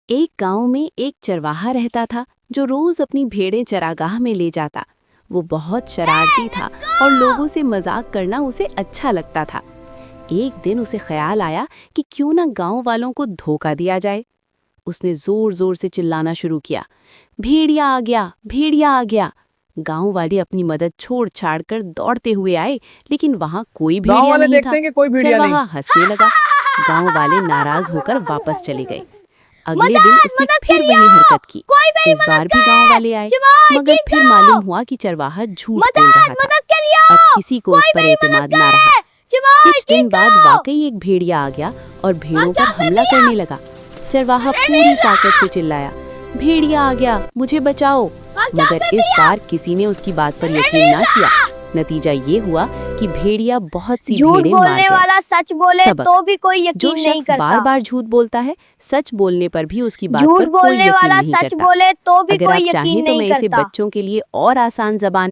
एक गांव में एक चरवाहा रहता था जो रोज अपनी भेड़ें चरागाह में ले जाता। वो बहुत शरारती था और लोगों से मजाक करना उसे अच्छा लगता था। एक दिन उसे ख्याल आया कि क्यों ना गांव वालों को धोखा दिया जाए। उसने जोर जोर से चिल्लाना शुरू किया, भेड़िया आ गया, भेड़िया आ गया। गांव वाले अपनी मदद छोड़ छाड़ कर दौड़ते हुए आए, लेकिन वहां कोई गांव भेड़िया वाले नहीं देखते था। हैं कि कोई भेड़िया नहीं। चरवाहा हंसने लगा। गांव वाले नाराज होकर वापस चले गए। अगले दिन उसने फिर वही हरकत की। इस बार भी गांव वाले आए, मगर फिर मालूम हुआ कि चरवाहा झूठ बोल रहा था। अब किसी को उस पर एतमाद ना रहा। कुछ दिन बाद वाकई एक भेड़िया आ गया और भेड़ों पर हमला करने लगा। चरवाहा पूरी ताकत से चिल्लाया, भेड़िया आ गया, मुझे बचाओ। मगर इस बार किसी ने उसकी बात पर यकीन ना किया। नतीजा ये हुआ कि भेड़िया बहुत सी झूठ भेड़ें मार बोलने गया। वाला सच बोले सबक, तो भी कोई जो यकीन नहीं शख्स बार करता। बार झूठ बोलता है, सच बोलने पर भी उसकी बात झूठ पर कोई बोलने यकीन वाला नहीं सच करता। बोले तो भी अगर कोई आप यकीन चाहें तो नहीं मैं इसे करता। बच्चों के लिए और आसान ज़बान